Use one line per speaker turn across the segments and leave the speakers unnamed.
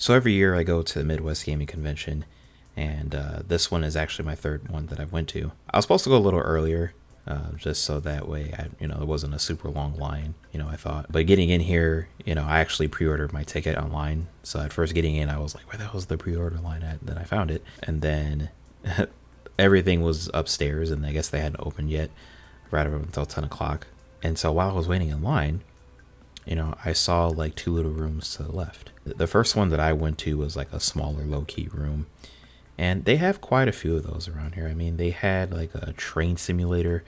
So every year I go to the Midwest Gaming Convention, and this one is actually my third one that I went to. I was supposed to go a little earlier, just so that way it wasn't a super long line, I thought. But getting in here, I actually pre-ordered my ticket online. So at first getting in, I was like, where the hell's the pre-order line at? Then I found it, and then everything was upstairs, and I guess they hadn't opened yet, right up until 10 o'clock. And so while I was waiting in line, I saw like two little rooms to the left. The first one that I went to was like a smaller low-key room. And they have quite a few of those around here. I mean, they had like a train simulator,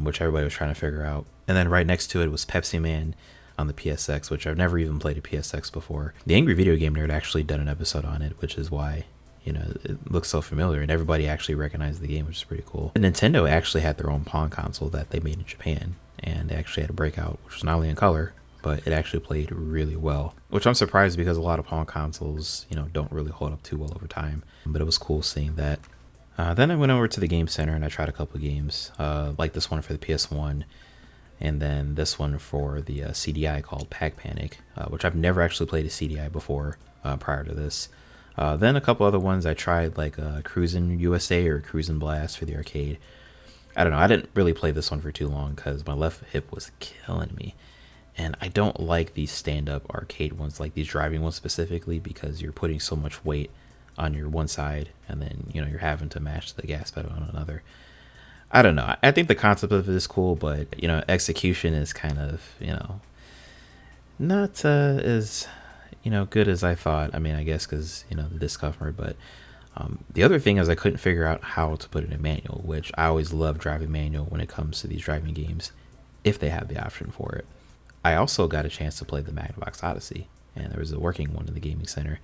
which everybody was trying to figure out. And then right next to it was Pepsi Man on the PSX, which I've never even played a PSX before. The Angry Video Game Nerd actually done an episode on it, which is why, it looks so familiar. And everybody actually recognized the game, which is pretty cool. And Nintendo actually had their own Pong console that they made in Japan. And they actually had a breakout, which was not only in color, but it actually played really well, which I'm surprised because a lot of Pong consoles, don't really hold up too well over time. But it was cool seeing that. Then I went over to the game center and I tried a couple of games, like this one for the PS1, and then this one for the CDI called Pack Panic, which I've never actually played a CDI before prior to this. Then a couple other ones I tried, like Cruisin' USA or Cruisin' Blast for the arcade. I don't know, I didn't really play this one for too long because my left hip was killing me. And I don't like these stand-up arcade ones, like these driving ones specifically, because you're putting so much weight on your one side, and then you're having to match the gas pedal on another. I don't know. I think the concept of it is cool, but execution is kind of not as good as I thought. I mean, I guess because the discomfort, but the other thing is I couldn't figure out how to put it in manual, which I always love driving manual when it comes to these driving games, if they have the option for it. I also got a chance to play the Magnavox Odyssey, and there was a working one in the gaming center.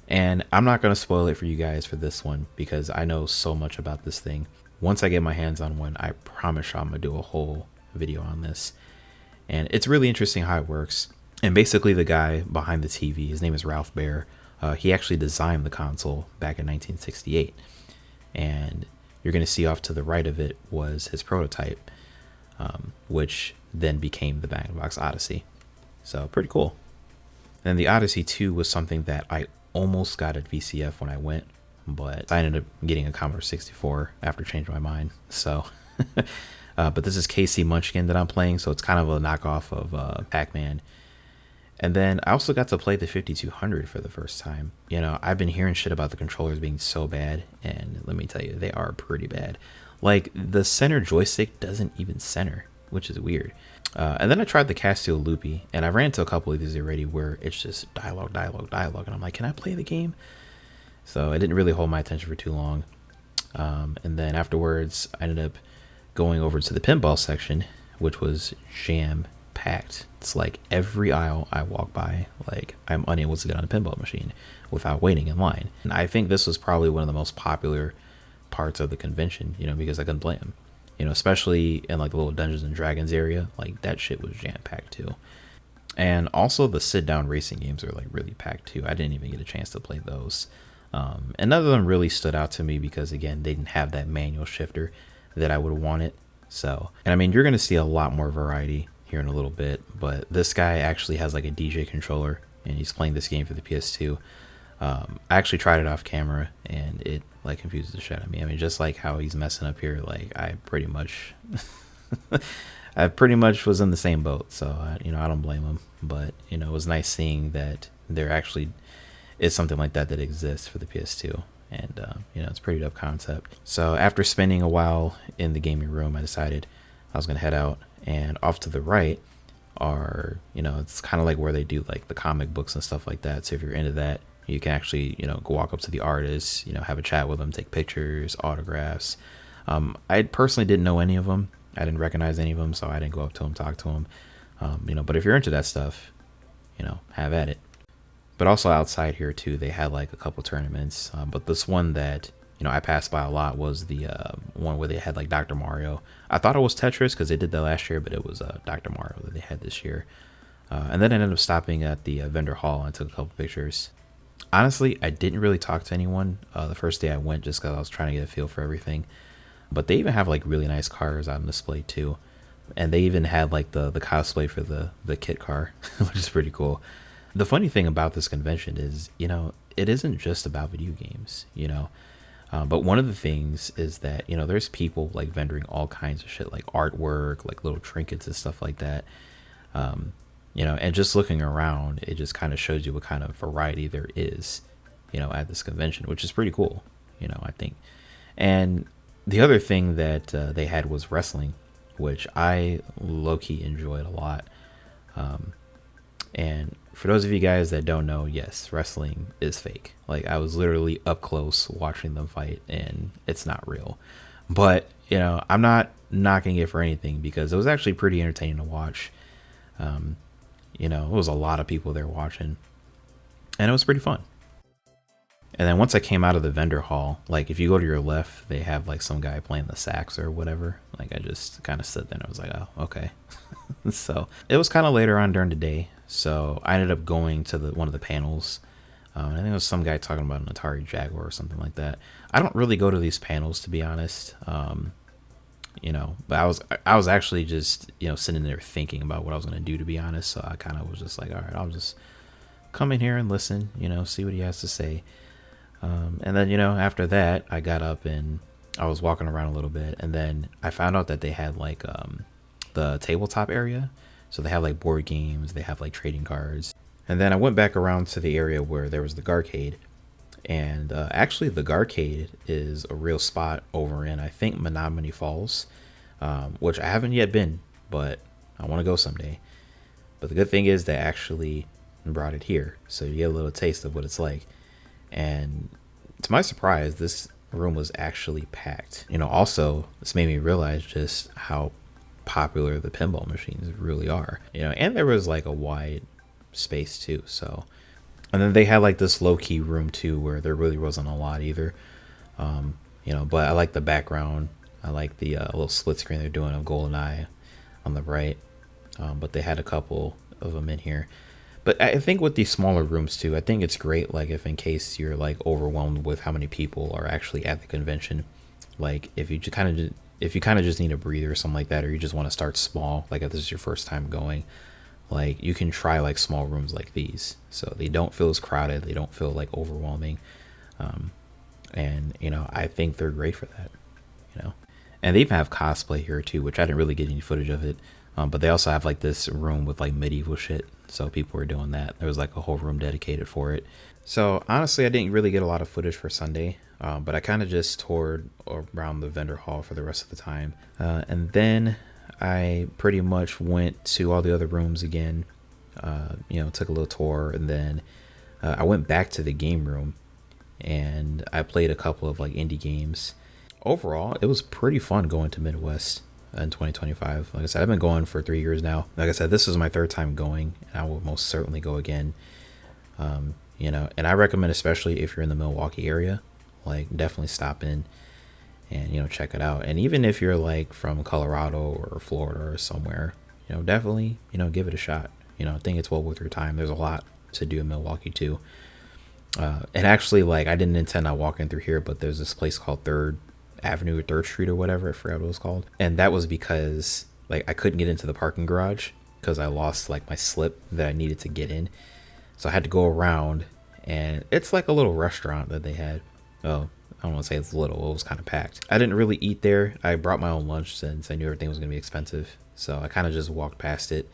And I'm not going to spoil it for you guys for this one because I know so much about this thing. Once I get my hands on one, I promise I'm going to do a whole video on this. And it's really interesting how it works. And basically the guy behind the TV, his name is Ralph Baer. He actually designed the console back in 1968. And you're going to see off to the right of it was his prototype, which then became the Magnavox Odyssey. So pretty cool. Then the Odyssey 2 was something that I almost got at VCF when I went, but I ended up getting a Commodore 64 after changing my mind. So, but this is KC Munchkin that I'm playing, so it's kind of a knockoff of Pac-Man. And then I also got to play the 5200 for the first time. I've been hearing shit about the controllers being so bad, and let me tell you, they are pretty bad. Like, the center joystick doesn't even center, which is weird. And then I tried the Casio Loopy, and I ran into a couple of these already where it's just dialogue, and I'm like, can I play the game? So it didn't really hold my attention for too long. And then afterwards, I ended up going over to the pinball section, which was jam-packed. It's like every aisle I walk by, like I'm unable to get on a pinball machine without waiting in line. And I think this was probably one of the most popular parts of the convention, because I couldn't play them. Especially in like the little Dungeons and Dragons area, like that shit was jam-packed too. And also the sit-down racing games are like really packed too. I didn't even get a chance to play those. And none of them really stood out to me because, again, they didn't have that manual shifter that I would have wanted. So, and I mean, you're going to see a lot more variety here in a little bit, but this guy actually has like a DJ controller and he's playing this game for the PS2. I actually tried it off camera and it like confuses the shit out of me. I mean, just like how he's messing up here, like I pretty much was in the same boat. So, I don't blame him, but it was nice seeing that there actually is something like that exists for the PS2. And, it's a pretty dope concept. So after spending a while in the gaming room, I decided I was going to head out, and off to the right are, it's kind of like where they do like the comic books and stuff like that. So if you're into that, you can actually, go walk up to the artists, have a chat with them, take pictures, autographs. I personally didn't know any of them. I didn't recognize any of them, so I didn't go up to them, talk to them. But if you're into that stuff, have at it. But also outside here too, they had like a couple tournaments. But this one that, I passed by a lot was the one where they had like Dr. Mario. I thought it was Tetris because they did that last year, but it was Dr. Mario that they had this year. And then I ended up stopping at the vendor hall and took a couple pictures. Honestly, I didn't really talk to anyone the first day I went just because I was trying to get a feel for everything. But they even have like really nice cars out on display too. And they even had like the cosplay for the kit car, which is pretty cool. The funny thing about this convention is, it isn't just about video games, but one of the things is that, there's people like vendoring all kinds of shit, like artwork, like little trinkets and stuff like that. And just looking around, it just kind of shows you what kind of variety there is, at this convention, which is pretty cool, I think. And the other thing that they had was wrestling, which I low-key enjoyed a lot. And for those of you guys that don't know, yes, wrestling is fake. Like, I was literally up close watching them fight, and it's not real. But, I'm not knocking it for anything, because it was actually pretty entertaining to watch. It was a lot of people there watching, and it was pretty fun. And then once I came out of the vendor hall, like, if you go to your left, they have like some guy playing the sax or whatever. Like, I just kind of stood there and I was like, oh, okay. So it was kind of later on during the day, so I ended up going to one of the panels. I think it was some guy talking about an Atari Jaguar or something like that. I don't really go to these panels, to be honest. But I was actually just, sitting there thinking about what I was going to do, to be honest. So I kind of was just like, all right, I'll just come in here and listen, see what he has to say. And then, after that, I got up and I was walking around a little bit, and then I found out that they had like the tabletop area. So they have like board games, they have like trading cards. And then I went back around to the area where there was the Garcade. And actually, the Garcade is a real spot over in, I think, Menominee Falls, which I haven't yet been, but I want to go someday. But the good thing is they actually brought it here, so you get a little taste of what it's like. And to my surprise, this room was actually packed. Also, this made me realize just how popular the pinball machines really are. And there was like a wide space too, so. And then they had like this low-key room too, where there really wasn't a lot either. But I like the background. I like the little split screen they're doing of GoldenEye on the right. But they had a couple of them in here. But I think with these smaller rooms too, I think it's great, like, if in case you're like overwhelmed with how many people are actually at the convention, like if you kind of just need a breather or something like that, or you just want to start small, like if this is your first time going, like, you can try like small rooms like these, so they don't feel as crowded, they don't feel like overwhelming. And I think they're great for that. And they even have cosplay here too, which I didn't really get any footage of it. But they also have like this room with like medieval shit, so people were doing that. There was like a whole room dedicated for it. So honestly, I didn't really get a lot of footage for Sunday, but I kind of just toured around the vendor hall for the rest of the time. And then I pretty much went to all the other rooms again, took a little tour, and then I went back to the game room and I played a couple of like indie games. Overall, it was pretty fun going to Midwest in 2025. Like I said, I've been going for 3 years now. Like I said, this is my third time going, and I will most certainly go again. And I recommend, especially if you're in the Milwaukee area, like, definitely stop in and check it out. And even if you're like from Colorado or Florida or somewhere, definitely give it a shot. I think it's well worth your time. There's a lot to do in Milwaukee too. And actually, like, I didn't intend on walking through here, but there's this place called 3rd Avenue or 3rd Street or whatever, I forgot what it was called. And that was because like I couldn't get into the parking garage because I lost like my slip that I needed to get in, so I had to go around. And it's like a little restaurant that they had. Oh, I don't want to say it's little, it was kind of packed. I didn't really eat there. I brought my own lunch since I knew everything was going to be expensive, so I kind of just walked past it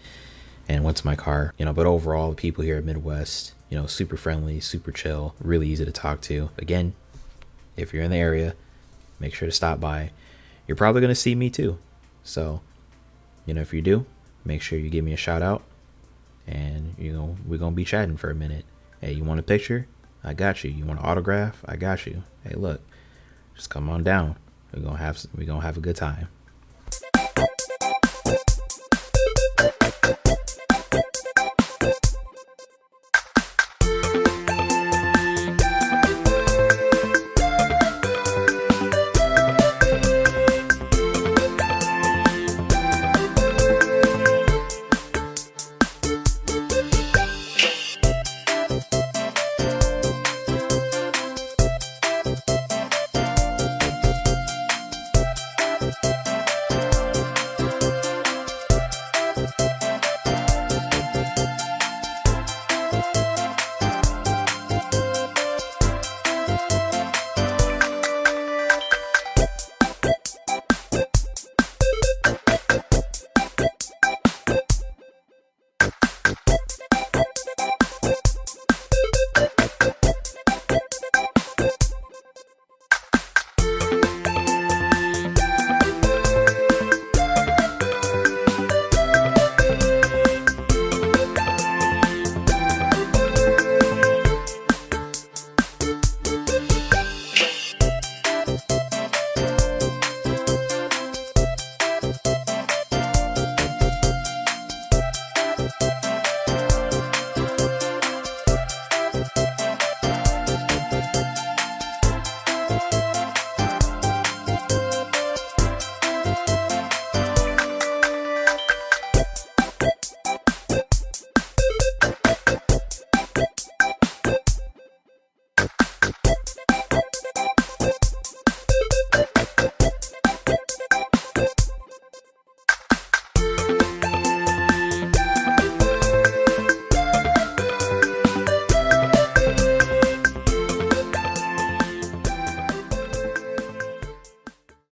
and went to my car. But overall, the people here at Midwest, super friendly, super chill, really easy to talk to. Again, if you're in the area, make sure to stop by. You're probably going to see me too. So, if you do, make sure you give me a shout out, and, we're going to be chatting for a minute. Hey, you want a picture? I got you. You want an autograph? I got you. Hey, look, just come on down. We're going to have a good time.